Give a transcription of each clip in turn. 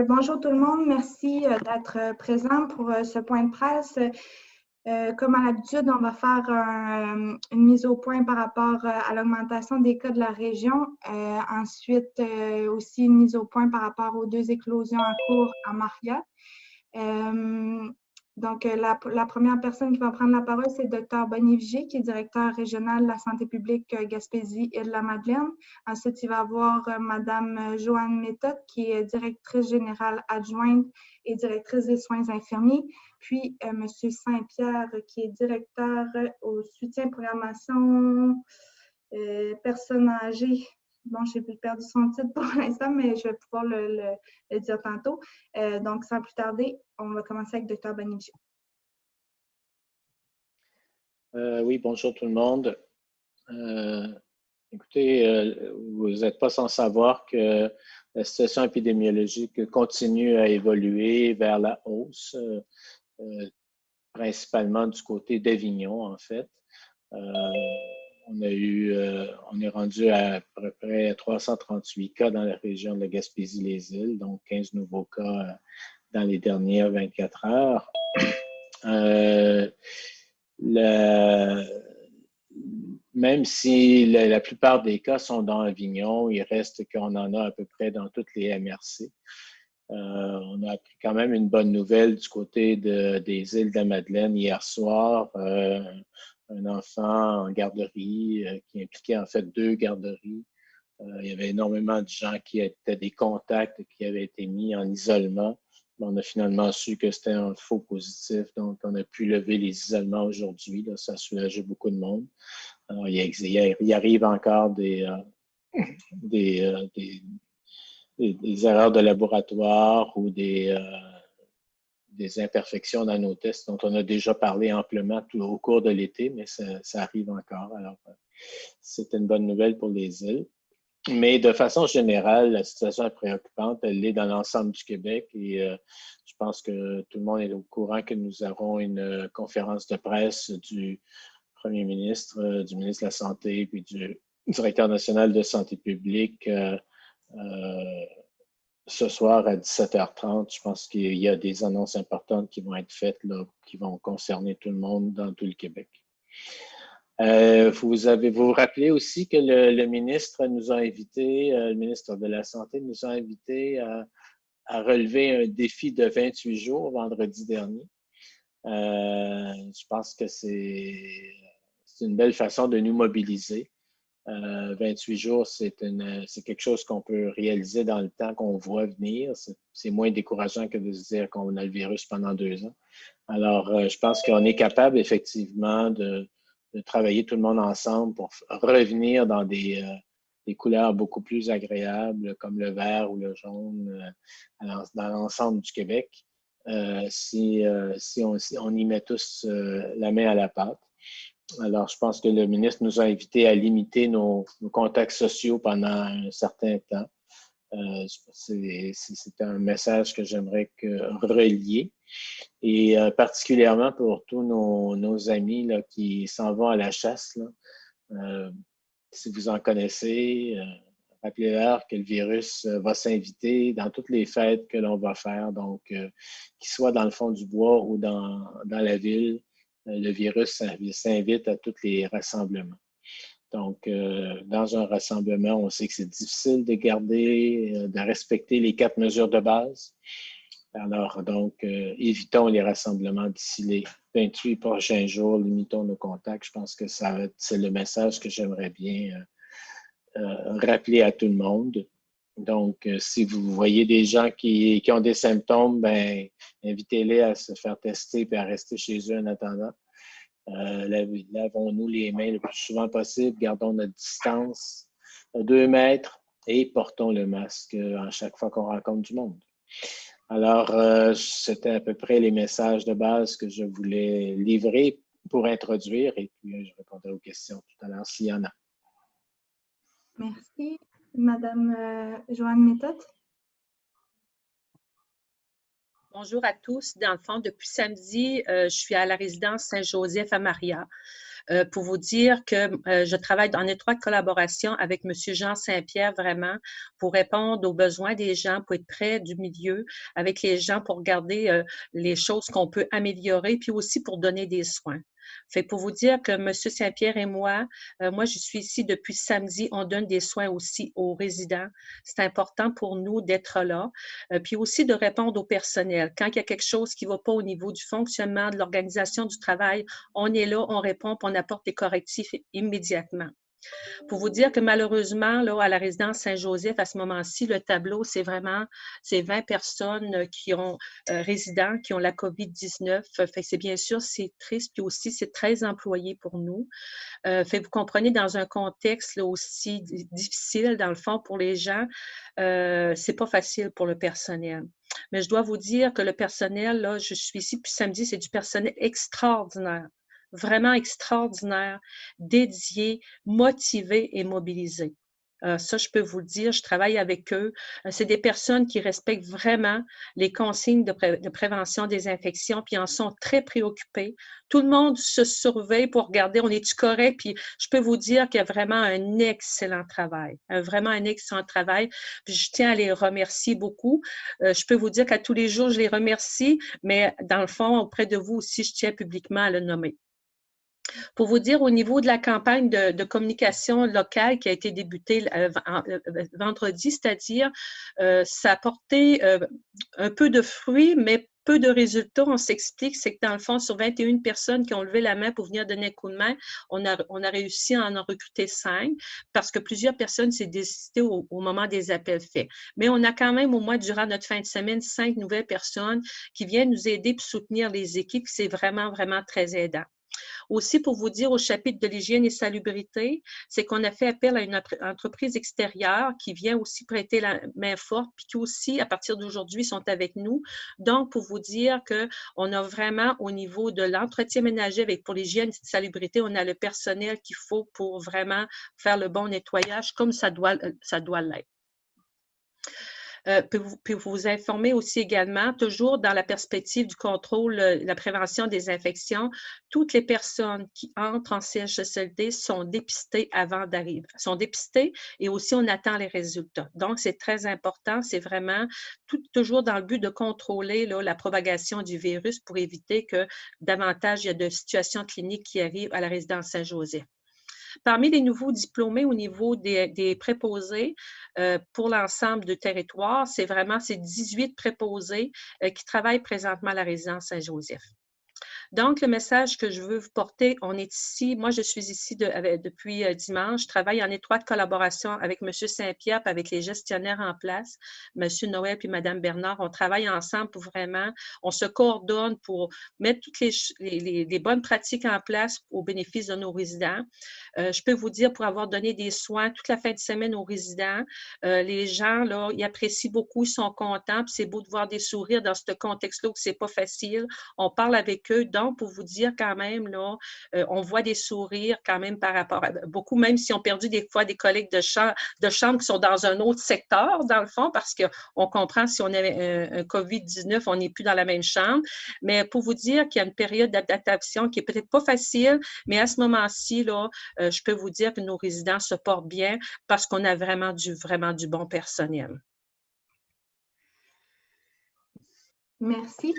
Bonjour tout le monde. Merci d'être présent pour ce point de presse. Comme à l'habitude, on va faire une mise au point par rapport à l'augmentation des cas de la région. Ensuite, aussi une mise au point par rapport aux 2 éclosions en cours à Maria. La première personne qui va prendre la parole, c'est le Dr Bonnie Vigé, qui est directeur régional de la santé publique Gaspésie-Île-de-la-Madeleine. Ensuite, il va y avoir Mme Joanne Méthode, qui est directrice générale adjointe et directrice des soins infirmiers. Puis, M. Saint-Pierre, qui est directeur au soutien programmation personnes âgées. Bon, j'ai perdu son titre pour l'instant, mais je vais pouvoir le dire tantôt. Donc, sans plus tarder, on va commencer avec Dr Bonnie Vigé. Oui, bonjour tout le monde. Écoutez, vous n'êtes pas sans savoir que la situation épidémiologique continue à évoluer vers la hausse, principalement du côté d'Avignon, en fait. On est rendu à peu près 338 cas dans la région de la Gaspésie-les-Îles, donc 15 nouveaux cas dans les dernières 24 heures. Même si la plupart des cas sont dans Avignon, il reste qu'on en a à peu près dans toutes les MRC. On a appris quand même une bonne nouvelle du côté des îles de la Madeleine hier soir. Un enfant en garderie qui impliquait en fait 2 garderies. Il y avait énormément de gens qui étaient des contacts qui avaient été mis en isolement. On a finalement su que c'était un faux positif, donc on a pu lever les isolements aujourd'hui. Ça a soulagé beaucoup de monde. Alors, il arrive encore des erreurs de laboratoire ou des imperfections dans nos tests dont on a déjà parlé amplement au cours de l'été, mais ça arrive encore. Alors, c'est une bonne nouvelle pour les îles. Mais de façon générale, la situation est préoccupante. Elle l'est dans l'ensemble du Québec et je pense que tout le monde est au courant que nous aurons une conférence de presse du Premier ministre, du ministre de la Santé puis du directeur national de santé publique ce soir à 17h30. Je pense qu'il y a des annonces importantes qui vont être faites, là, qui vont concerner tout le monde dans tout le Québec. Vous vous rappelez aussi que le ministre nous a invités, le ministre de la Santé nous a invités à relever un défi de 28 jours vendredi dernier. Je pense que c'est une belle façon de nous mobiliser. 28 jours, c'est quelque chose qu'on peut réaliser dans le temps qu'on voit venir. C'est moins décourageant que de se dire qu'on a le virus pendant 2 ans. Alors, je pense qu'on est capable effectivement de travailler tout le monde ensemble pour revenir dans des couleurs beaucoup plus agréables comme le vert ou le jaune dans l'ensemble du Québec si on y met tous la main à la pâte. Alors, je pense que le ministre nous a invités à limiter nos contacts sociaux pendant un certain temps. C'est un message que j'aimerais relier. Et particulièrement pour tous nos amis là, qui s'en vont à la chasse. Là. Si vous en connaissez, rappelez-leur que le virus va s'inviter dans toutes les fêtes que l'on va faire. Donc, qu'il soit dans le fond du bois ou dans la ville, le virus s'invite à tous les rassemblements. Donc, dans un rassemblement, on sait que c'est difficile de de respecter les 4 mesures de base. Alors, donc, évitons les rassemblements d'ici les 28 prochains jours, limitons nos contacts. Je pense que c'est le message que j'aimerais bien rappeler à tout le monde. Donc, si vous voyez des gens qui ont des symptômes, ben, invitez-les à se faire tester et à rester chez eux en attendant. Lavons-nous les mains le plus souvent possible, gardons notre distance à 2 mètres et portons le masque à chaque fois qu'on rencontre du monde. Alors, c'était à peu près les messages de base que je voulais livrer pour introduire et puis je répondrai aux questions tout à l'heure s'il y en a. Merci. Madame Joanne Méthode. Bonjour à tous. Dans le fond, depuis samedi, je suis à la résidence Saint-Joseph à Maria. pour vous dire que je travaille en étroite collaboration avec M. Jean Saint-Pierre vraiment pour répondre aux besoins des gens, pour être près du milieu avec les gens, pour regarder les choses qu'on peut améliorer, puis aussi pour donner des soins. Fait pour vous dire que M. Saint-Pierre et moi, moi je suis ici depuis samedi, on donne des soins aussi aux résidents. C'est important pour nous d'être là, puis aussi de répondre au personnel. Quand il y a quelque chose qui ne va pas au niveau du fonctionnement, de l'organisation du travail, on est là, on répond, puis on apporte des correctifs immédiatement. Pour vous dire que malheureusement, là, à la résidence Saint-Joseph, à ce moment-ci, le tableau, c'est 20 personnes qui ont résidents, qui ont la COVID-19. Fait c'est bien sûr, c'est triste, puis aussi, c'est très employé pour nous. Fait vous comprenez, dans un contexte là, aussi difficile, dans le fond, pour les gens, c'est pas facile pour le personnel. Mais je dois vous dire que le personnel, là, je suis ici depuis samedi, c'est du personnel extraordinaire. Vraiment extraordinaire, dédié, motivé et mobilisé. Ça, je peux vous le dire, je travaille avec eux. C'est des personnes qui respectent vraiment les consignes de prévention des infections, puis en sont très préoccupés. Tout le monde se surveille pour regarder, on est-tu correct? Puis je peux vous dire qu'il y a vraiment un excellent travail, vraiment un excellent travail. Puis je tiens à les remercier beaucoup. Je peux vous dire qu'à tous les jours, je les remercie, mais dans le fond, auprès de vous aussi, je tiens publiquement à le nommer. Pour vous dire, au niveau de la campagne de communication locale qui a été débutée vendredi, c'est-à-dire, ça a porté un peu de fruits, mais peu de résultats. On s'explique, c'est que dans le fond, sur 21 personnes qui ont levé la main pour venir donner un coup de main, on a réussi à en recruter 5 parce que plusieurs personnes s'est décidé au moment des appels faits. Mais on a quand même, au moins durant notre fin de semaine, 5 nouvelles personnes qui viennent nous aider pour soutenir les équipes. C'est vraiment, vraiment très aidant. Aussi, pour vous dire au chapitre de l'hygiène et salubrité, c'est qu'on a fait appel à une entreprise extérieure qui vient aussi prêter la main forte, puis qui aussi, à partir d'aujourd'hui, sont avec nous. Donc, pour vous dire qu'on a vraiment, au niveau de l'entretien ménager pour l'hygiène et salubrité, on a le personnel qu'il faut pour vraiment faire le bon nettoyage comme ça doit l'être. Puis vous informer aussi également, toujours dans la perspective du contrôle, la prévention des infections, toutes les personnes qui entrent en CHSLD sont dépistées avant d'arriver, sont dépistées et aussi on attend les résultats. Donc, c'est très important, c'est vraiment toujours dans le but de contrôler là, la propagation du virus pour éviter que davantage il y a de situations cliniques qui arrivent à la résidence Saint-Joseph. Parmi les nouveaux diplômés au niveau des préposés pour l'ensemble du territoire, c'est 18 préposés qui travaillent présentement à la résidence Saint-Joseph. Donc, le message que je veux vous porter, on est ici, moi je suis ici depuis dimanche, je travaille en étroite collaboration avec M. Saint-Pierre et avec les gestionnaires en place, M. Noël et Mme Bernard. On travaille ensemble pour vraiment, on se coordonne pour mettre toutes les bonnes pratiques en place au bénéfice de nos résidents. Je peux vous dire, pour avoir donné des soins toute la fin de semaine aux résidents, les gens, là, ils apprécient beaucoup, ils sont contents, puis c'est beau de voir des sourires dans ce contexte-là où c'est pas facile. On parle avec eux, donc pour vous dire quand même, là, on voit des sourires quand même par rapport à beaucoup, même si on perdu des fois des collègues de chambre qui sont dans un autre secteur, dans le fond, parce qu'on comprend si on avait un COVID-19, on n'est plus dans la même chambre. Mais pour vous dire qu'il y a une période d'adaptation qui est peut-être pas facile, mais à ce moment-ci, là, je peux vous dire que nos résidents se portent bien parce qu'on a vraiment du bon personnel. Merci.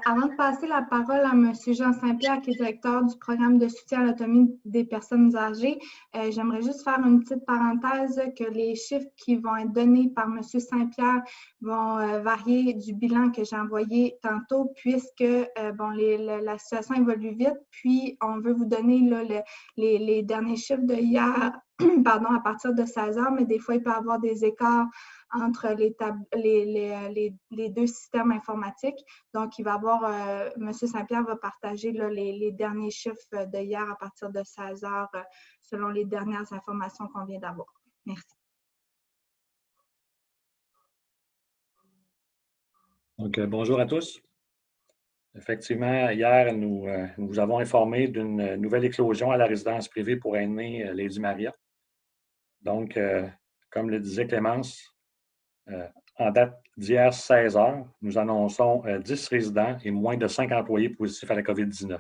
Avant de passer la parole à M. Jean Saint-Pierre, qui est directeur du programme de soutien à l'autonomie des personnes âgées, j'aimerais juste faire une petite parenthèse que les chiffres qui vont être donnés par M. Saint-Pierre vont varier du bilan que j'ai envoyé tantôt, puisque la situation évolue vite. Puis, on veut vous donner là, les derniers chiffres de hier, pardon, à partir de 16 heures, mais des fois, il peut y avoir des écarts entre les deux systèmes informatiques. Donc, il va avoir, M. Saint-Pierre va partager là, les derniers chiffres de hier à partir de 16 heures selon les dernières informations qu'on vient d'avoir. Merci. Donc, bonjour à tous. Effectivement, hier, nous vous avons informé d'une nouvelle éclosion à la résidence privée pour aînés Lady Maria. Donc, comme le disait Clémence, en date d'hier, 16 heures, nous annonçons 10 résidents et moins de 5 employés positifs à la COVID-19.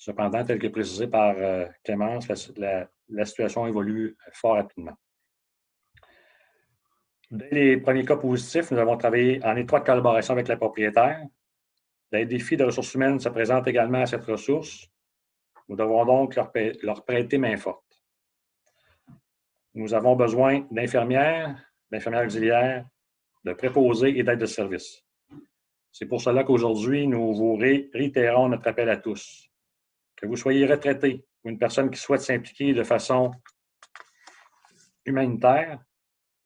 Cependant, tel que précisé par Clémence, la situation évolue fort rapidement. Dès les premiers cas positifs, nous avons travaillé en étroite collaboration avec la propriétaire. Les défis de ressources humaines se présentent également à cette ressource. Nous devons donc leur prêter main forte. Nous avons besoin d'infirmières auxiliaires, de préposés et d'aides de service. C'est pour cela qu'aujourd'hui, nous vous réitérons notre appel à tous. Que vous soyez retraité ou une personne qui souhaite s'impliquer de façon humanitaire,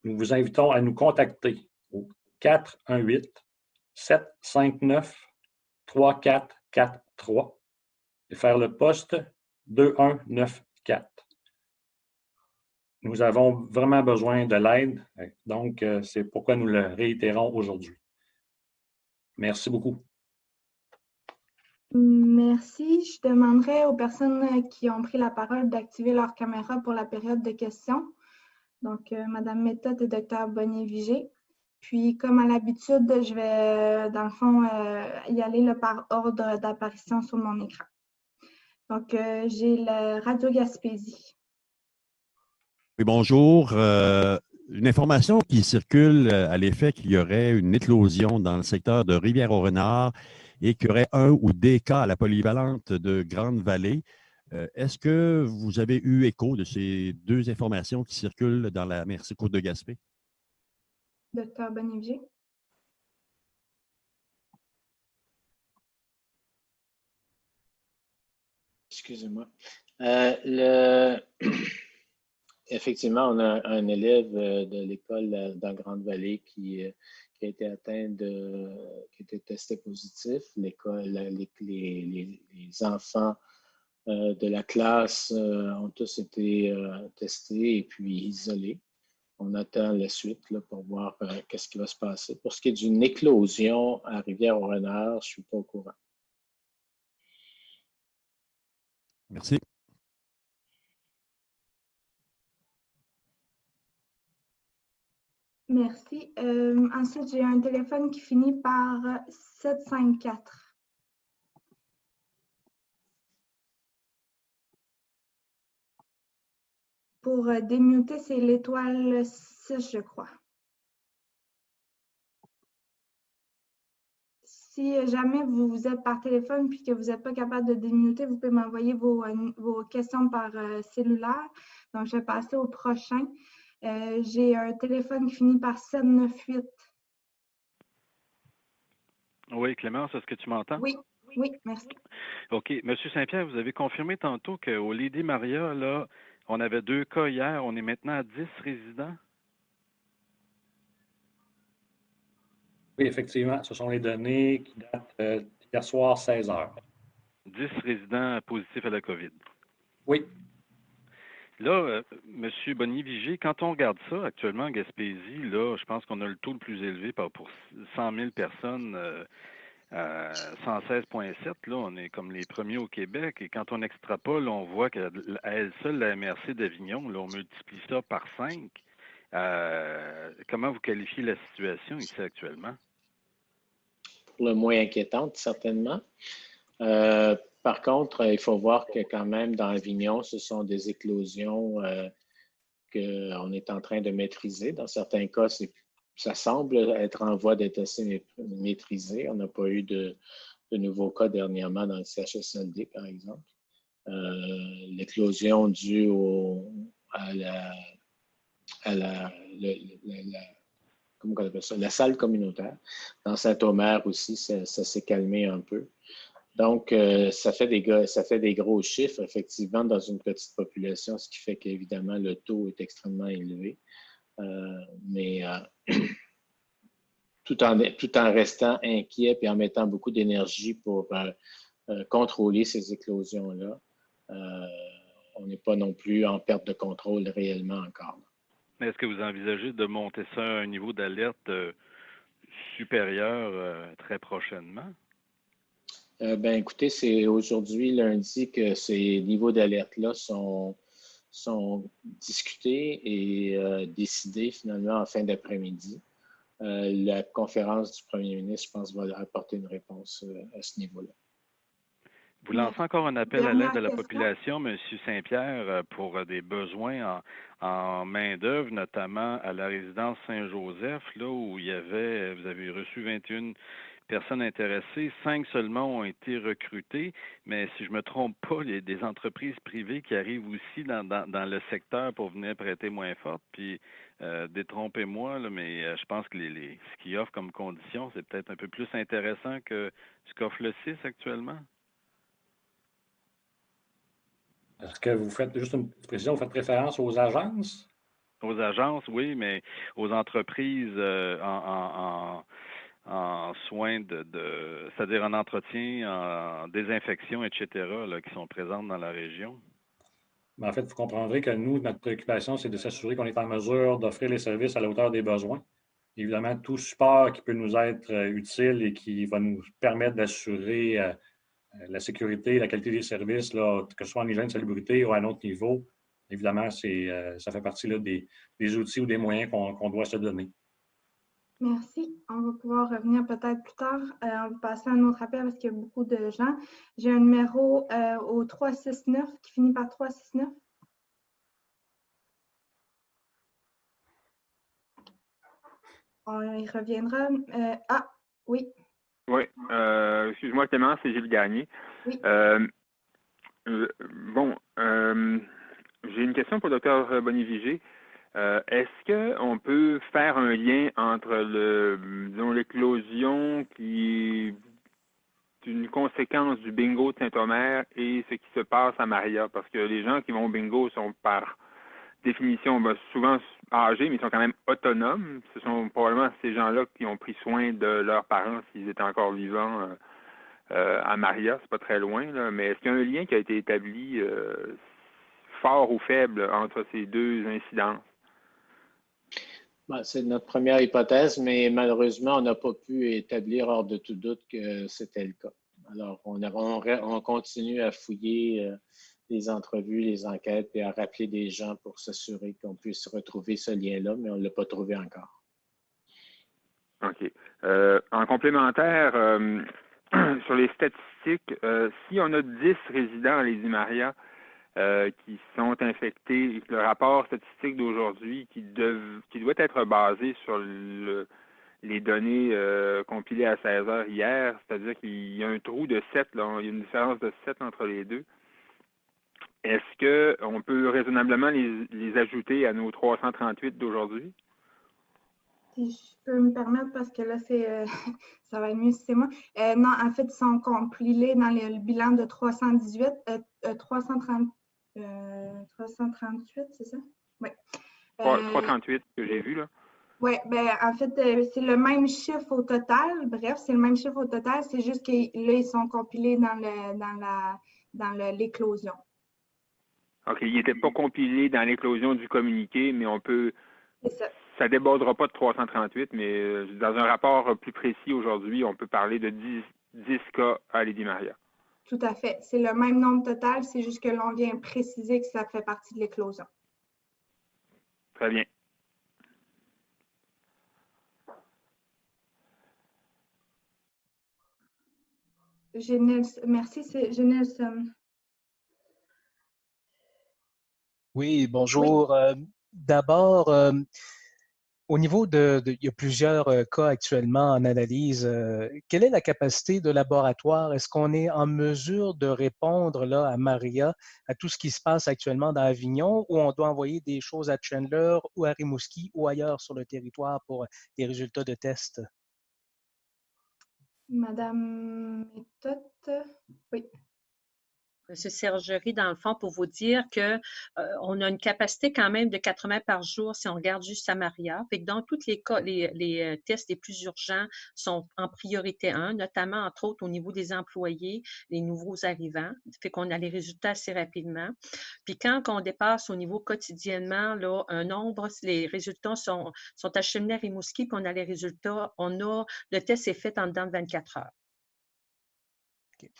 nous vous invitons à nous contacter au 418-759-3443 et faire le poste 2194. Nous avons vraiment besoin de l'aide, donc c'est pourquoi nous le réitérons aujourd'hui. Merci beaucoup. Merci. Je demanderai aux personnes qui ont pris la parole d'activer leur caméra pour la période de questions. Donc, Mme Méthode et Dr. Bonnier-Vigé. Puis, comme à l'habitude, je vais, dans le fond, y aller là, par ordre d'apparition sur mon écran. Donc, j'ai le Radio Gaspésie. Oui, bonjour. Une information qui circule à l'effet qu'il y aurait une éclosion dans le secteur de Rivière-au-Renard et qu'il y aurait un ou des cas à la polyvalente de Grande-Vallée. Est-ce que vous avez eu écho de ces deux informations qui circulent dans la MRC Côte-de-Gaspé? Dr. Bonnier-Vigé. Excusez-moi. Effectivement, on a un élève de l'école dans Grande-Vallée qui a été atteint qui était testé positif. Les enfants de la classe ont tous été testés et puis isolés. On attend la suite là, pour voir qu'est-ce qui va se passer. Pour ce qui est d'une éclosion à Rivière-au-Renard, je ne suis pas au courant. Merci. Merci. Ensuite, j'ai un téléphone qui finit par 754. Pour démuter, c'est l'étoile 6, je crois. Si jamais vous êtes par téléphone et que vous n'êtes pas capable de démuter, vous pouvez m'envoyer vos questions par cellulaire. Donc, je vais passer au prochain. J'ai un téléphone qui finit par 798. Oui, Clémence, est-ce que tu m'entends? Oui, merci. OK. Monsieur Saint-Pierre, vous avez confirmé tantôt qu'au Lady Maria, là, on avait 2 cas hier. On est maintenant à 10 résidents? Oui, effectivement, ce sont les données qui datent d'hier soir, 16 heures. 10 résidents positifs à la COVID. Oui. Là, M. Bonnier-Vigé, quand on regarde ça actuellement en Gaspésie, là, je pense qu'on a le taux le plus élevé pour 100 000 personnes, 116,7. Là, on est comme les premiers au Québec. Et quand on extrapole, on voit qu'à elle seule, la MRC d'Avignon, là, on multiplie ça par 5. Comment vous qualifiez la situation ici actuellement? Pour le moins inquiétante, certainement. Par contre, il faut voir que quand même, dans Avignon, ce sont des éclosions qu'on est en train de maîtriser. Dans certains cas, ça semble être en voie d'être assez maîtrisé. On n'a pas eu de nouveaux cas dernièrement dans le CHSLD, par exemple. L'éclosion due à comment on appelle ça? La salle communautaire. Dans Saint-Omer aussi, ça s'est calmé un peu. Donc, ça fait des gros chiffres, effectivement, dans une petite population, ce qui fait qu'évidemment, le taux est extrêmement élevé. Mais tout en restant inquiet et en mettant beaucoup d'énergie pour contrôler ces éclosions-là, on n'est pas non plus en perte de contrôle réellement encore. Est-ce que vous envisagez de monter ça à un niveau d'alerte supérieur très prochainement? Ben, écoutez, c'est aujourd'hui, lundi, que ces niveaux d'alerte-là sont discutés et décidés finalement en fin d'après-midi. La conférence du premier ministre, je pense, va apporter une réponse à ce niveau-là. Vous lancez encore un appel à Dernière l'aide à la question. population, M. Saint-Pierre, pour des besoins en main-d'œuvre, notamment à la résidence Saint-Joseph, là où vous avez reçu 21 personnes intéressées, 5 seulement ont été recrutées, mais si je ne me trompe pas, il y a des entreprises privées qui arrivent aussi dans le secteur pour venir prêter moins fort. Puis, détrompez-moi, là, mais je pense que ce qu'ils offrent comme condition, c'est peut-être un peu plus intéressant que ce qu'offre le CIS actuellement. Est-ce que vous faites, juste une petite précision, vous faites référence aux agences? Aux agences, oui, mais aux entreprises en soins c'est-à-dire en entretien, en désinfection, etc., là, qui sont présentes dans la région. Mais en fait, vous comprendrez que nous, notre préoccupation, c'est de s'assurer qu'on est en mesure d'offrir les services à la hauteur des besoins. Évidemment, tout support qui peut nous être utile et qui va nous permettre d'assurer la sécurité, la qualité des services, là, que ce soit en hygiène, salubrité ou à un autre niveau, évidemment, ça fait partie là, des outils ou des moyens qu'on doit se donner. Merci. On va pouvoir revenir peut-être plus tard. On va passer à un autre appel parce qu'il y a beaucoup de gens. J'ai un numéro au 369 qui finit par 369. Il reviendra. Oui. Oui. Excuse-moi, Clément, c'est Gilles Gagné. Oui. Bon, j'ai une question pour le Dr Bonivigé. Est-ce qu'on peut faire un lien entre l'éclosion qui est une conséquence du bingo de Saint-Omer et ce qui se passe à Maria? Parce que les gens qui vont au bingo sont par définition souvent âgés, mais ils sont quand même autonomes. Ce sont probablement ces gens-là qui ont pris soin de leurs parents s'ils étaient encore vivants à Maria. C'est pas très loin, là. Mais est-ce qu'il y a un lien qui a été établi fort ou faible entre ces deux incidences? C'est notre première hypothèse, mais malheureusement, on n'a pas pu établir hors de tout doute que c'était le cas. Alors, on continue à fouiller les entrevues, les enquêtes et à rappeler des gens pour s'assurer qu'on puisse retrouver ce lien-là, mais on ne l'a pas trouvé encore. OK. En complémentaire, sur les statistiques, si on a 10 résidents à Lady Maria qui sont infectés, le rapport statistique d'aujourd'hui qui doit être basé sur les données compilées à 16 heures hier, c'est-à-dire qu'il y a un trou de 7, là, il y a une différence de 7 entre les deux. Est-ce qu'on peut raisonnablement les ajouter à nos 338 d'aujourd'hui? Si je peux me permettre, parce que là, ça va être mieux si c'est moi. Non, en fait, ils sont compilés dans le bilan de 338, c'est ça? Oui. 338 que j'ai vu, là. Oui, en fait, c'est le même chiffre au total. Bref, c'est le même chiffre au total. C'est juste que là, ils sont compilés dans l'éclosion. OK. Ils n'étaient pas compilés dans l'éclosion du communiqué, mais on peut. C'est ça. Ça ne débordera pas de 338, mais dans un rapport plus précis aujourd'hui, on peut parler de 10 cas à Lady Maria. Tout à fait. C'est le même nombre total, c'est juste que l'on vient préciser que ça fait partie de l'éclosion. Très bien. Merci, c'est Nelson. Oui, bonjour. D'abord, au niveau il y a plusieurs cas actuellement en analyse. Quelle est la capacité de laboratoire? Est-ce qu'on est en mesure de répondre là, à Maria, à tout ce qui se passe actuellement dans Avignon, ou on doit envoyer des choses à Chandler ou à Rimouski ou ailleurs sur le territoire pour des résultats de tests? Madame Méthode, oui. Monsieur Sergerie, dans le fond, pour vous dire qu'on a une capacité quand même de 80 par jour si on regarde juste Samaria. Fait que dans tous les cas, les tests les plus urgents sont en priorité 1, notamment, entre autres, au niveau des employés, les nouveaux arrivants. Fait qu'on a les résultats assez rapidement. Puis quand on dépasse au niveau quotidiennement, là, un nombre, les résultats sont acheminés à Rimouski, puis on a les résultats, le test est fait en dedans de 24 heures. Okay.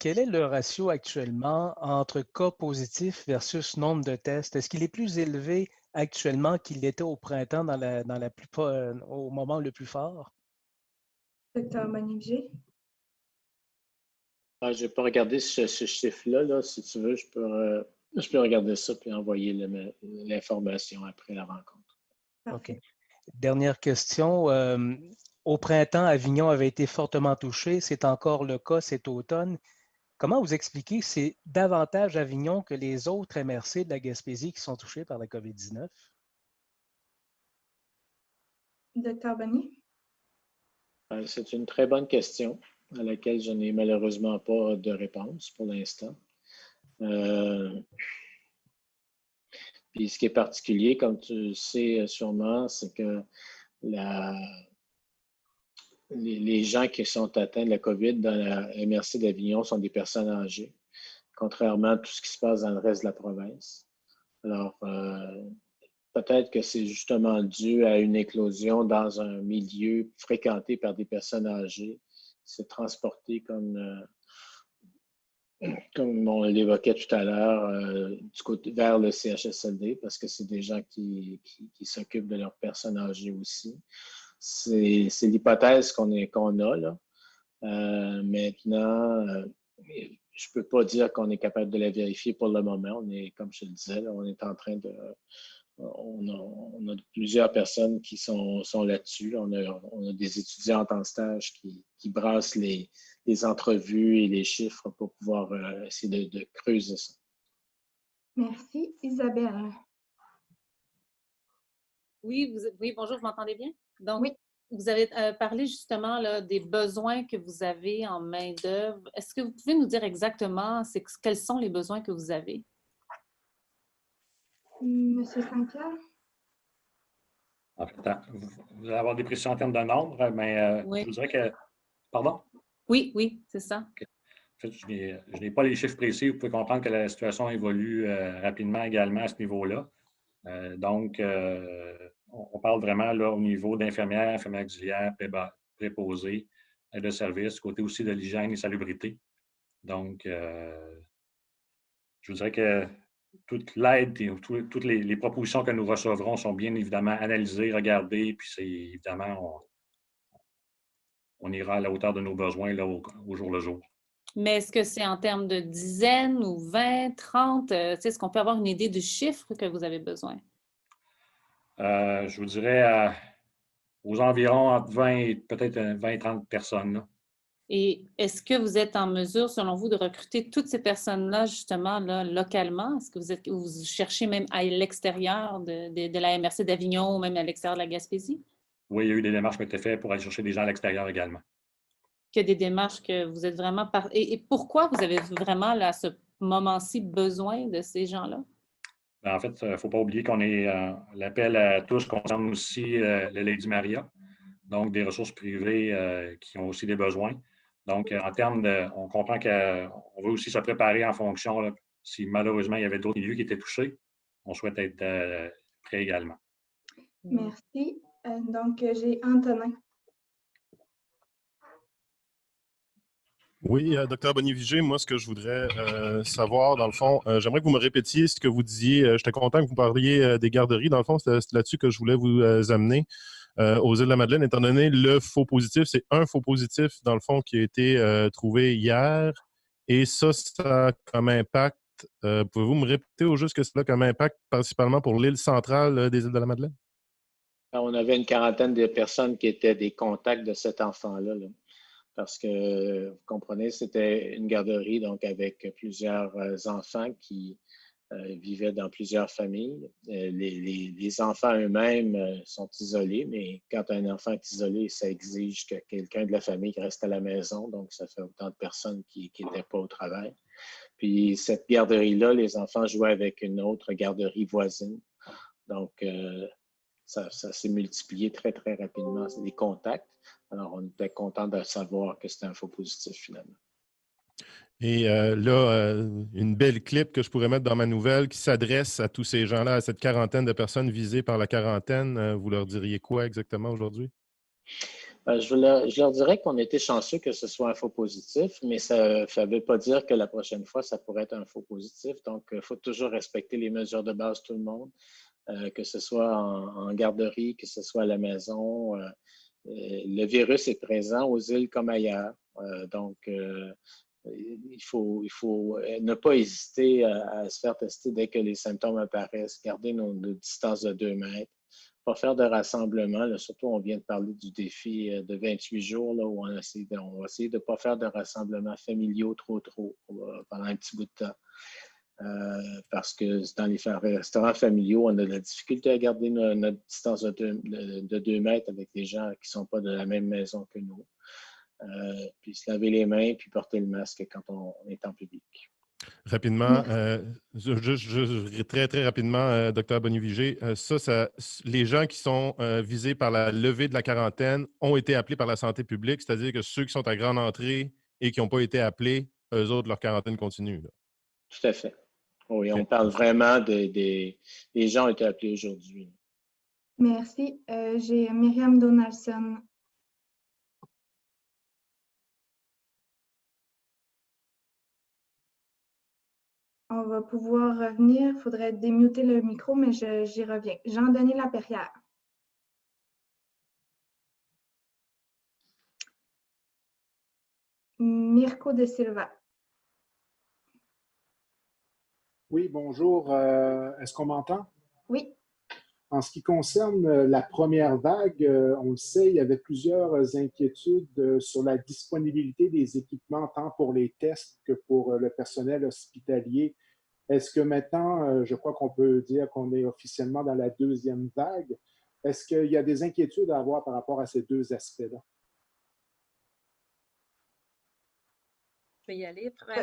Quel est le ratio actuellement entre cas positifs versus nombre de tests? Est-ce qu'il est plus élevé actuellement qu'il l'était au printemps au moment le plus fort? Docteur Bonivigé. Je n'ai pas regardé ce chiffre-là. Là. Si tu veux, je peux regarder ça et envoyer l'information après la rencontre. OK. Dernière question. Au printemps, Avignon avait été fortement touché. C'est encore le cas cet automne. Comment vous expliquez que c'est davantage Avignon que les autres MRC de la Gaspésie qui sont touchés par la COVID-19? Dr. Bonny? C'est une très bonne question à laquelle je n'ai malheureusement pas de réponse pour l'instant. Puis ce qui est particulier, comme tu le sais sûrement, c'est que les gens qui sont atteints de la COVID dans la MRC d'Avignon sont des personnes âgées, contrairement à tout ce qui se passe dans le reste de la province. Alors, peut-être que c'est justement dû à une éclosion dans un milieu fréquenté par des personnes âgées. C'est transporté comme on l'évoquait tout à l'heure, vers le CHSLD, parce que c'est des gens qui s'occupent de leurs personnes âgées aussi. C'est l'hypothèse qu'on a là. Maintenant, je ne peux pas dire qu'on est capable de la vérifier pour le moment. Comme je le disais, là, on est en train de... On a plusieurs personnes qui sont là-dessus. On a des étudiantes en stage qui brassent les entrevues et les chiffres pour pouvoir essayer de creuser ça. Merci. Isabelle. Oui, bonjour, vous m'entendez bien? Donc, oui. Vous avez parlé justement là, des besoins que vous avez en main-d'œuvre. Est-ce que vous pouvez nous dire exactement quels sont les besoins que vous avez? Monsieur Saint-Pierre? En fait, vous allez avoir des précisions en termes de nombre, mais oui. Je vous dirais que... Pardon? Oui, c'est ça. Okay. En fait, je n'ai pas les chiffres précis. Vous pouvez comprendre que la situation évolue rapidement également à ce niveau-là. Donc, on parle vraiment là, au niveau d'infirmières, infirmières auxiliaires, préposés, aide de service, côté aussi de l'hygiène et salubrité. Donc, je vous dirais que toute l'aide et toutes les propositions que nous recevrons sont bien évidemment analysées, regardées, puis c'est évidemment, on ira à la hauteur de nos besoins là, au jour le jour. Mais est-ce que c'est en termes de dizaines ou 20, 30? Est-ce qu'on peut avoir une idée du chiffre que vous avez besoin? Je vous dirais aux environs entre 20 et peut-être 20 et 30 personnes. Là. Et est-ce que vous êtes en mesure, selon vous, de recruter toutes ces personnes-là, justement, là, localement? Est-ce que vous cherchez même à l'extérieur de la MRC d'Avignon ou même à l'extérieur de la Gaspésie? Oui, il y a eu des démarches qui ont été faites pour aller chercher des gens à l'extérieur également. Que des démarches que vous êtes vraiment... Et pourquoi vous avez vraiment, là, à ce moment-ci, besoin de ces gens-là? En fait, il ne faut pas oublier qu'on est... l'appel à tous concerne aussi le Lady Maria, donc des ressources privées qui ont aussi des besoins. Donc, en termes de... On comprend qu'on veut aussi se préparer en fonction, là, si malheureusement il y avait d'autres milieux qui étaient touchés, on souhaite être prêt également. Merci. Donc, j'ai Antonin. Oui, Dr. Bonny-Vigé, moi, ce que je voudrais savoir, dans le fond, j'aimerais que vous me répétiez ce que vous disiez. J'étais content que vous parliez des garderies. Dans le fond, c'est là-dessus que je voulais vous amener aux Îles-de-la-Madeleine, étant donné le faux positif. C'est un faux positif, dans le fond, qui a été trouvé hier. Et ça a comme impact. Pouvez-vous me répéter au juste que cela a comme impact, principalement pour l'île centrale des Îles-de-la-Madeleine? On avait une quarantaine de personnes qui étaient des contacts de cet enfant-là. Là. Parce que, vous comprenez, c'était une garderie donc avec plusieurs enfants qui vivaient dans plusieurs familles. Les enfants eux-mêmes sont isolés, mais quand un enfant est isolé, ça exige que quelqu'un de la famille reste à la maison. Donc, ça fait autant de personnes qui n'étaient pas au travail. Puis, cette garderie-là, les enfants jouaient avec une autre garderie voisine. Donc, ça s'est multiplié très, très rapidement. C'est des contacts. Alors, on était content de savoir que c'était un faux positif, finalement. Et là, une belle clip que je pourrais mettre dans ma nouvelle qui s'adresse à tous ces gens-là, à cette quarantaine de personnes visées par la quarantaine. Vous leur diriez quoi exactement aujourd'hui? Je leur dirais qu'on était chanceux que ce soit un faux positif, mais ça ne veut pas dire que la prochaine fois, ça pourrait être un faux positif. Donc, il faut toujours respecter les mesures de base, tout le monde, que ce soit en garderie, que ce soit à la maison. Le virus est présent aux îles comme ailleurs. Donc, il faut ne pas hésiter à se faire tester dès que les symptômes apparaissent, garder nos distances de 2 mètres, pas faire de rassemblement. Là, surtout, on vient de parler du défi de 28 jours là, où on va essayer de ne pas faire de rassemblements familiaux trop pendant un petit bout de temps. Parce que dans les restaurants familiaux, on a de la difficulté à garder notre distance de 2 mètres avec les gens qui ne sont pas de la même maison que nous. Puis se laver les mains, puis porter le masque quand on est en public. Rapidement, juste très, très rapidement, Dr. Bonivigé, les gens qui sont visés par la levée de la quarantaine ont été appelés par la santé publique, c'est-à-dire que ceux qui sont à grande entrée et qui n'ont pas été appelés, eux autres, leur quarantaine continue. Là. Tout à fait. Oui, on parle vraiment les gens ont été appelés aujourd'hui. Merci. J'ai Myriam Donaldson. On va pouvoir revenir. Il faudrait démuter le micro, mais j'y reviens. Jean-Denis Laperrière. Mirko de Silva. Oui, bonjour. Est-ce qu'on m'entend? Oui. En ce qui concerne la première vague, on le sait, il y avait plusieurs inquiétudes sur la disponibilité des équipements, tant pour les tests que pour le personnel hospitalier. Est-ce que maintenant, je crois qu'on peut dire qu'on est officiellement dans la deuxième vague? Est-ce qu'il y a des inquiétudes à avoir par rapport à ces deux aspects-là? Je peux y aller, Oui.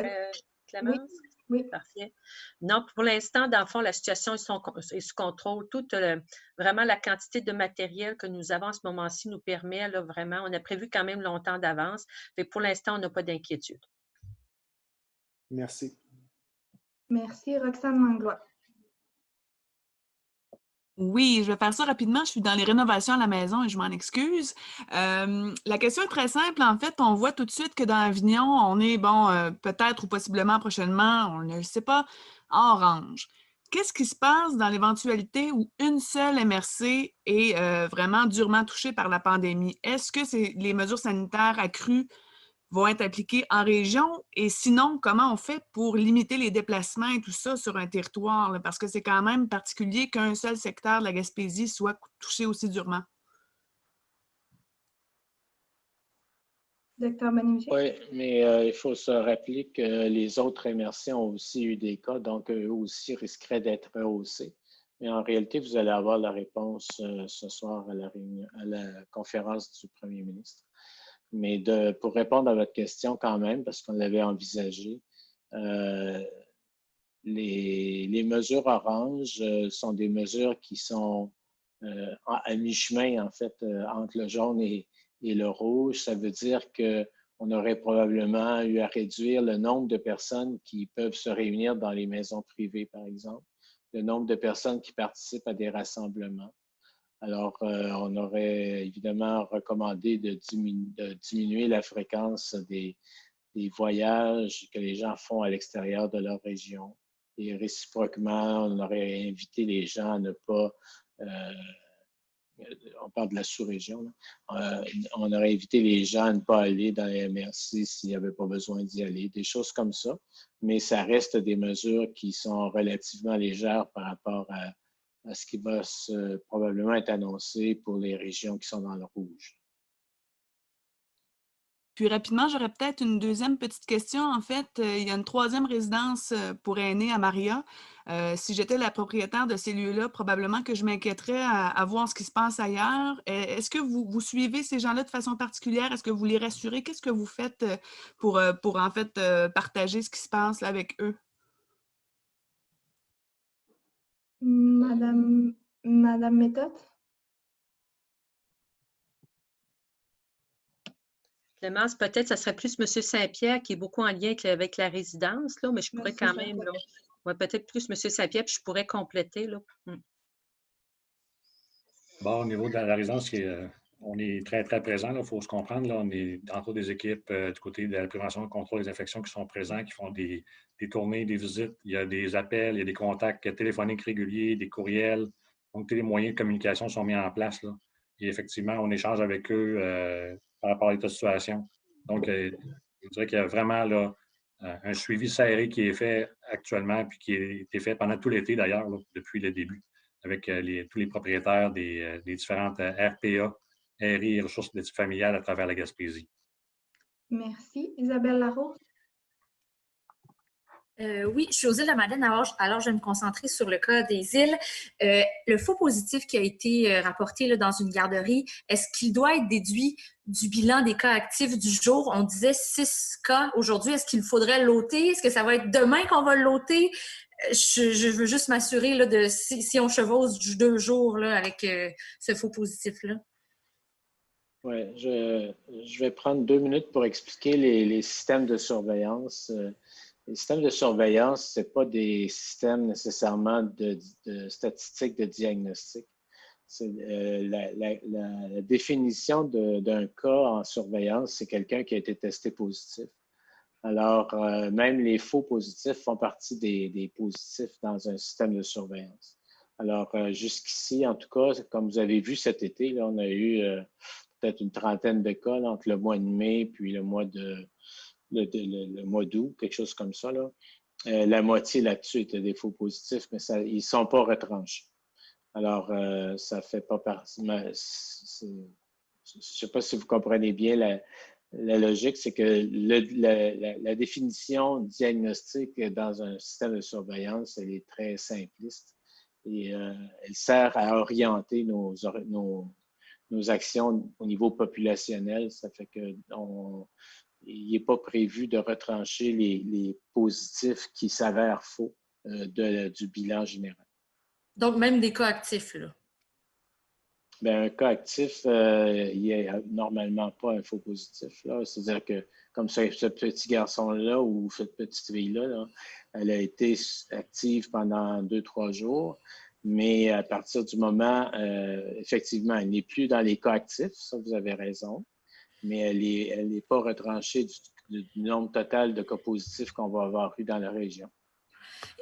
Clémence? Oui. Parfait. Non, pour l'instant, dans le fond, la situation est sous contrôle. Vraiment, la quantité de matériel que nous avons en ce moment-ci nous permet, là, vraiment, on a prévu quand même longtemps d'avance. Pour l'instant, on n'a pas d'inquiétude. Merci. Merci, Roxane Langlois. Oui, je vais faire ça rapidement. Je suis dans les rénovations à la maison et je m'en excuse. La question est très simple. En fait, on voit tout de suite que dans Avignon, on est, peut-être ou possiblement prochainement, on ne le sait pas, en orange. Qu'est-ce qui se passe dans l'éventualité où une seule MRC est vraiment durement touchée par la pandémie? Est-ce que les mesures sanitaires accrues vont être appliquées en région? Et sinon, comment on fait pour limiter les déplacements et tout ça sur un territoire? Là? Parce que c'est quand même particulier qu'un seul secteur de la Gaspésie soit touché aussi durement. Docteur Bonivigé? Oui, mais il faut se rappeler que les autres MRC ont aussi eu des cas, donc eux aussi risqueraient d'être rehaussés. Mais en réalité, vous allez avoir la réponse ce soir à la conférence du premier ministre. Mais pour répondre à votre question quand même, parce qu'on l'avait envisagé, les mesures oranges sont des mesures qui sont à mi-chemin, en fait, entre le jaune et le rouge. Ça veut dire qu'on aurait probablement eu à réduire le nombre de personnes qui peuvent se réunir dans les maisons privées, par exemple, le nombre de personnes qui participent à des rassemblements. Alors, on aurait évidemment recommandé de diminuer la fréquence des voyages que les gens font à l'extérieur de leur région. Et réciproquement, on aurait invité les gens à ne pas... on parle de la sous-région. On aurait invité les gens à ne pas aller dans les MRC s'il n'y avait pas besoin d'y aller. Des choses comme ça. Mais ça reste des mesures qui sont relativement légères par rapport à ce qui va probablement être annoncé pour les régions qui sont dans le rouge. Puis rapidement, j'aurais peut-être une deuxième petite question. En fait, il y a une troisième résidence pour aînés à Maria. Si j'étais la propriétaire de ces lieux-là, probablement que je m'inquiéterais à voir ce qui se passe ailleurs. Est-ce que vous suivez ces gens-là de façon particulière? Est-ce que vous les rassurez? Qu'est-ce que vous faites pour en fait, partager ce qui se passe là, avec eux? Madame Méthode? Clémence, peut-être, ça serait plus M. Saint-Pierre qui est beaucoup en lien avec la résidence, là, mais je pourrais quand même, là, ouais, peut-être plus M. Saint-Pierre, puis je pourrais compléter. Là. Bon, au niveau de la résidence, on est très, très présent. Il faut se comprendre. Là, on est entre des équipes du côté de la prévention et du contrôle des infections qui sont présents, qui font des tournées, des visites. Il y a des appels, il y a des contacts téléphoniques réguliers, des courriels. Donc, tous les moyens de communication sont mis en place. Là. Et effectivement, on échange avec eux par rapport à l'état de situation. Donc, je dirais qu'il y a vraiment là, un suivi serré qui est fait actuellement, puis qui a été fait pendant tout l'été d'ailleurs, depuis le début, avec tous les propriétaires des différentes RPA, RI et ressources familiales à travers la Gaspésie. Merci. Isabelle Larose? Oui, je suis aux îles de la Madeleine, alors je vais me concentrer sur le cas des îles. Le faux positif qui a été rapporté là, dans une garderie, est-ce qu'il doit être déduit du bilan des cas actifs du jour? On disait 6 cas aujourd'hui. Est-ce qu'il faudrait l'ôter? Est-ce que ça va être demain qu'on va l'ôter? Je veux juste m'assurer là, de si on chevauche 2 jours là, avec ce faux positif-là. Oui, je vais prendre 2 minutes pour expliquer les systèmes de surveillance. Les systèmes de surveillance, ce n'est pas des systèmes nécessairement de statistiques de diagnostic. La définition d'un cas en surveillance, c'est quelqu'un qui a été testé positif. Alors, même les faux positifs font partie des positifs dans un système de surveillance. Alors, jusqu'ici, en tout cas, comme vous avez vu cet été, là, on a eu peut-être une trentaine de cas là, entre le mois de mai puis le mois d'août, quelque chose comme ça. Là. La moitié là-dessus étaient des faux positifs, mais ils ne sont pas retranchés. Alors, ça ne fait pas partie. Je ne sais pas si vous comprenez bien la logique, c'est que la définition diagnostique dans un système de surveillance, elle est très simpliste et elle sert à orienter nos actions au niveau populationnel. Ça fait que il n'est pas prévu de retrancher les positifs qui s'avèrent faux du bilan général. Donc, même des cas actifs, là? Bien, un cas actif, il n'y a normalement pas un faux positif. C'est-à-dire que, comme ce petit garçon-là ou cette petite fille-là, elle a été active pendant 2-3 jours, mais à partir du moment, effectivement, elle n'est plus dans les cas actifs, ça vous avez raison, mais elle n'est pas retranchée du nombre total de cas positifs qu'on va avoir eu dans la région.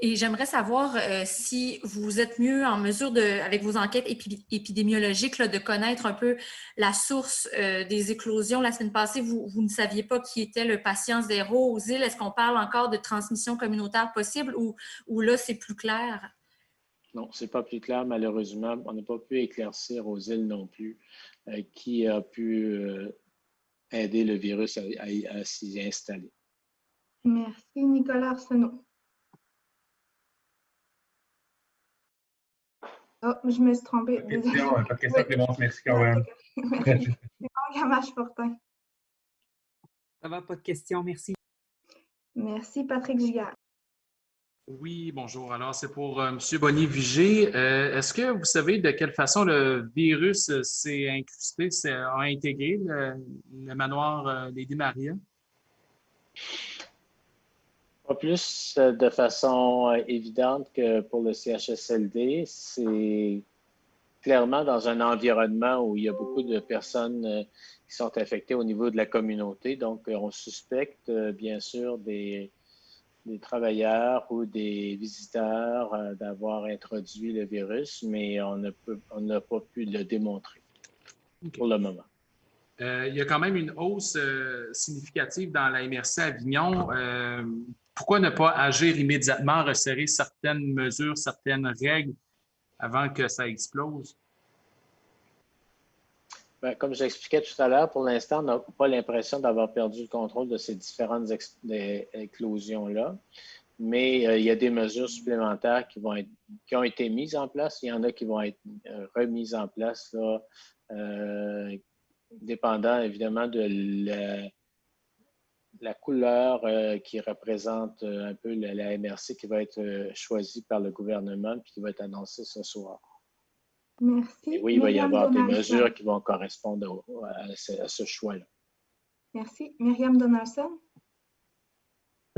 Et j'aimerais savoir si vous êtes mieux en mesure, avec vos enquêtes épidémiologiques, là, de connaître un peu la source des éclosions. La semaine passée, vous ne saviez pas qui était le patient zéro aux îles. Est-ce qu'on parle encore de transmission communautaire possible ou là, c'est plus clair? Non, ce n'est pas plus clair, malheureusement. On n'a pas pu éclaircir aux îles non plus qui a pu aider le virus à s'y installer. Merci, Nicolas Arsenault. Oh, je me suis trompée. Pas de question, Clémence. Merci quand même. Merci. Gamache-Fortin. Ça va, pas de questions, merci. Merci, Patrick Giguère. Oui, bonjour. Alors, c'est pour M. Bonny-Vigé. Est-ce que vous savez de quelle façon le virus s'est incrusté, a intégré le manoir Lady Maria? Pas plus de façon évidente que pour le CHSLD. C'est clairement dans un environnement où il y a beaucoup de personnes qui sont infectées au niveau de la communauté. Donc, on suspecte bien sûr des travailleurs ou des visiteurs d'avoir introduit le virus, mais on n'a pas pu le démontrer pour le moment. Il y a quand même une hausse significative dans la MRC Avignon. Pourquoi ne pas agir immédiatement, resserrer certaines mesures, certaines règles avant que ça explose? Bien, comme j'expliquais tout à l'heure, pour l'instant, on n'a pas l'impression d'avoir perdu le contrôle de ces différentes éclosions-là. Mais il y a des mesures supplémentaires qui ont été mises en place. Il y en a qui vont être remises en place, là, dépendant évidemment de la couleur qui représente un peu la MRC qui va être choisie par le gouvernement et qui va être annoncée ce soir. Merci. Et oui, il va y avoir des mesures qui vont correspondre à ce choix-là. Merci. Myriam Donaldson.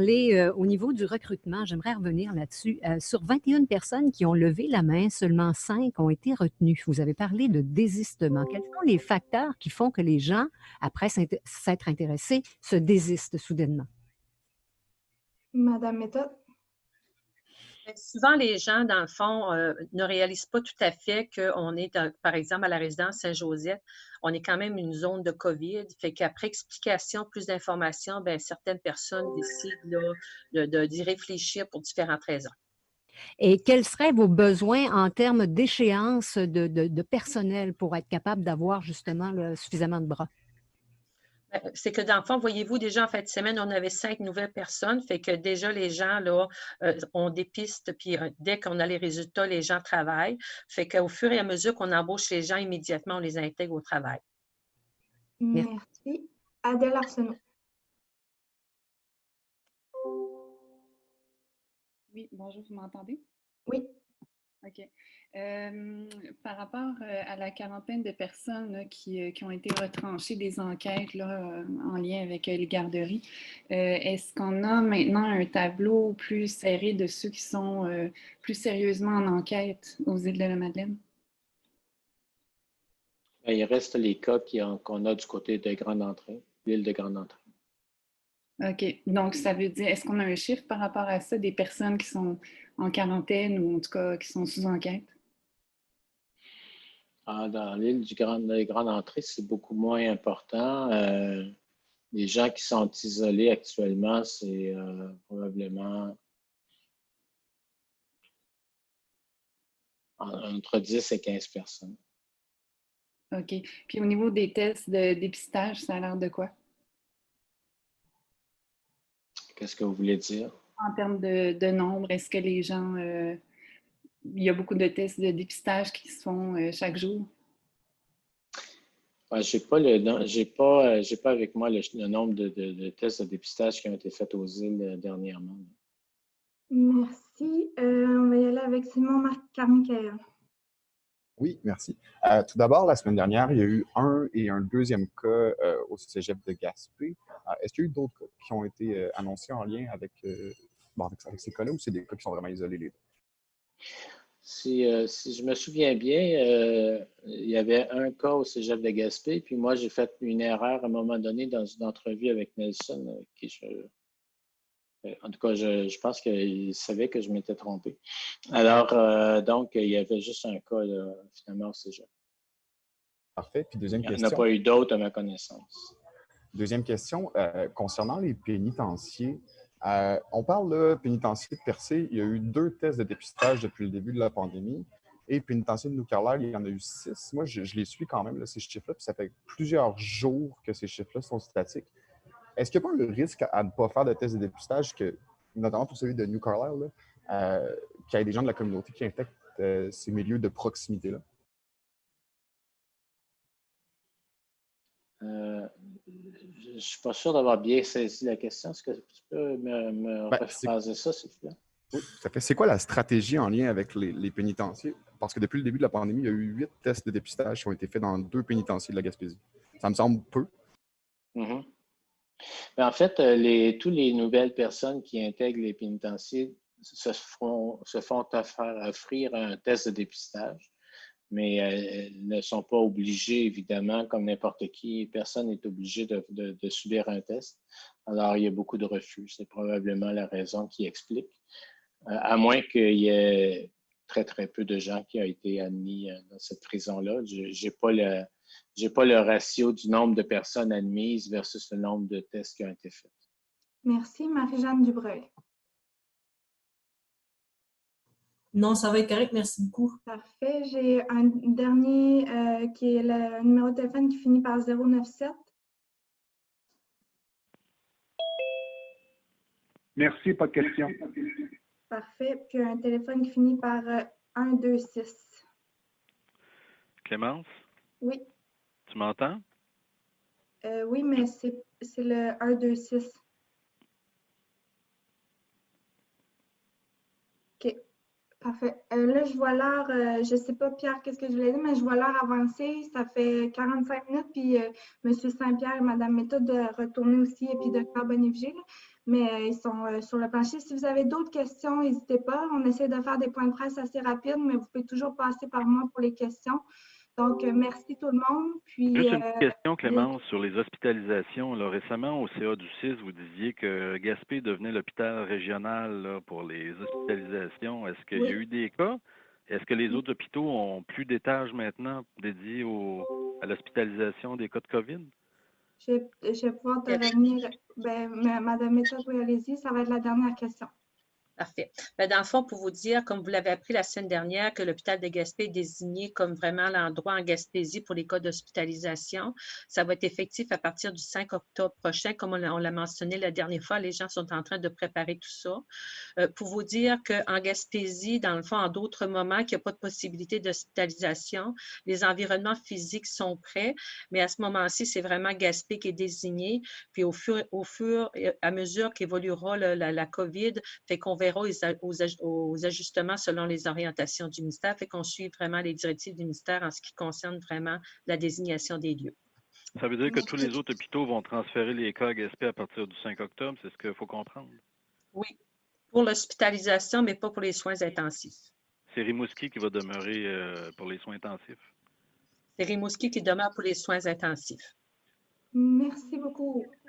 Au niveau du recrutement, j'aimerais revenir là-dessus. Sur 21 personnes qui ont levé la main, seulement 5 ont été retenues. Vous avez parlé de désistement. Quels sont les facteurs qui font que les gens, après s'être intéressés, se désistent soudainement? Madame Méthode. Souvent, les gens, dans le fond, ne réalisent pas tout à fait qu'on est, par exemple, à la résidence Saint-Joseph, on est quand même une zone de COVID. Fait qu'après explication, plus d'informations, bien, certaines personnes décident là, d'y réfléchir pour différentes raisons. Et quels seraient vos besoins en termes d'échéance de personnel pour être capable d'avoir justement suffisamment de bras? C'est que dans le fond, voyez-vous, déjà en fin de semaine, on avait 5 nouvelles personnes. Fait que déjà, les gens, là, on dépiste, puis dès qu'on a les résultats, les gens travaillent. Fait qu'au fur et à mesure qu'on embauche les gens, immédiatement, on les intègre au travail. Merci. Adèle Arsenault. Oui, bonjour, vous m'entendez? Oui. OK. Par rapport à la quarantaine de personnes là, qui ont été retranchées des enquêtes là, en lien avec les garderies, est-ce qu'on a maintenant un tableau plus serré de ceux qui sont plus sérieusement en enquête aux îles de la Madeleine? Il reste les cas qu'on a du côté de Grande Entrée, l'île de Grande Entrée. OK. Donc, ça veut dire, est-ce qu'on a un chiffre par rapport à ça des personnes qui sont en quarantaine ou en tout cas qui sont sous enquête? Dans l'île de Grande Entrée, c'est beaucoup moins important. Les gens qui sont isolés actuellement, c'est probablement entre 10 et 15 personnes. OK. Puis au niveau des tests de dépistage, ça a l'air de quoi? Qu'est-ce que vous voulez dire? En termes de nombre, est-ce que les gens... il y a beaucoup de tests de dépistage qui se font chaque jour? Ouais, j'ai pas avec moi le nombre de tests de dépistage qui ont été faits aux îles dernièrement. Merci. On va y aller avec Simon Carmichael. Oui, merci. Tout d'abord, la semaine dernière, il y a eu un et un deuxième cas au cégep de Gaspé. Est-ce qu'il y a eu d'autres cas qui ont été annoncés en lien avec ces cas-là ou c'est des cas qui sont vraiment isolés les deux? Si je me souviens bien, il y avait un cas au cégep de Gaspé, puis moi, j'ai fait une erreur à un moment donné dans une entrevue avec Nelson, en tout cas, je pense qu'il savait que je m'étais trompé. Alors, donc, il y avait juste un cas, là, finalement, au cégep. Parfait. Puis deuxième question. Il n'y en a pas eu d'autres à ma connaissance. Deuxième question, concernant les pénitenciers, on parle de pénitencier de Percé, il y a eu 2 tests de dépistage depuis le début de la pandémie. Et pénitencier de New-Carlisle, il y en a eu 6. Moi, je les suis quand même, là, ces chiffres-là, puis ça fait plusieurs jours que ces chiffres-là sont statiques. Est-ce qu'il n'y a pas le risque à ne pas faire de tests de dépistage, notamment pour celui de New-Carlisle, qu'il y ait des gens de la communauté qui infectent ces milieux de proximité-là? Je ne suis pas sûr d'avoir bien saisi la question. Est-ce que tu peux me rephraser ça, s'il te plaît? Oui, tout à fait. C'est quoi la stratégie en lien avec les pénitenciers? Parce que depuis le début de la pandémie, il y a eu 8 tests de dépistage qui ont été faits dans 2 pénitenciers de la Gaspésie. Ça me semble peu. Mm-hmm. Mais en fait, toutes les nouvelles personnes qui intègrent les pénitenciers se font offrir un test de dépistage, mais elles ne sont pas obligées, évidemment, comme n'importe qui. Personne n'est obligé de subir un test. Alors, il y a beaucoup de refus. C'est probablement la raison qui explique. À moins qu'il y ait très, très peu de gens qui ont été admis dans cette prison-là. Je n'ai pas le ratio du nombre de personnes admises versus le nombre de tests qui ont été faits. Merci. Marie-Jeanne Dubreuil. Non, ça va être correct. Merci beaucoup. Parfait. J'ai un dernier qui est le numéro de téléphone qui finit par 097. Merci, pas de question. Parfait. Puis un téléphone qui finit par 126. Clémence? Oui. Tu m'entends? Oui, mais c'est le 126. OK. Parfait. Là, je vois l'heure, je ne sais pas, Pierre, qu'est-ce que je voulais dire, mais je vois l'heure avancer. Ça fait 45 minutes, puis M. Saint-Pierre et Mme Méthode de retourner aussi, et puis Dr. Bonivier, mais ils sont sur le plancher. Si vous avez d'autres questions, n'hésitez pas. On essaie de faire des points de presse assez rapides, mais vous pouvez toujours passer par moi pour les questions. Donc, merci tout le monde. Puis, Juste une petite question, Clémence, sur les hospitalisations. Là, récemment, au CA du 6, vous disiez que Gaspé devenait l'hôpital régional là, pour les hospitalisations. Est-ce qu'il y a eu des cas? Est-ce que les autres hôpitaux ont plus d'étages maintenant dédiés à l'hospitalisation des cas de COVID? je vais pouvoir te revenir. Ben, Madame Méthode, oui, allez-y, ça va être la dernière question. Parfait. Bien, dans le fond, pour vous dire, comme vous l'avez appris la semaine dernière, que l'hôpital de Gaspé est désigné comme vraiment l'endroit en Gaspésie pour les cas d'hospitalisation, ça va être effectif à partir du 5 octobre prochain. Comme on l'a mentionné la dernière fois, les gens sont en train de préparer tout ça. Pour vous dire qu'en Gaspésie, dans le fond, en d'autres moments qu'il n'y a pas de possibilité d'hospitalisation, les environnements physiques sont prêts, mais à ce moment-ci, c'est vraiment Gaspé qui est désigné. Puis au fur et à mesure qu'évoluera la COVID, fait qu'on verra aux ajustements selon les orientations du ministère, fait qu'on suit vraiment les directives du ministère en ce qui concerne vraiment la désignation des lieux. Ça veut dire que tous les autres hôpitaux vont transférer les cas à Gaspé à partir du 5 octobre, c'est ce qu'il faut comprendre? Oui, pour l'hospitalisation, mais pas pour les soins intensifs. C'est Rimouski qui va demeurer pour les soins intensifs. C'est Rimouski qui demeure pour les soins intensifs. Merci beaucoup.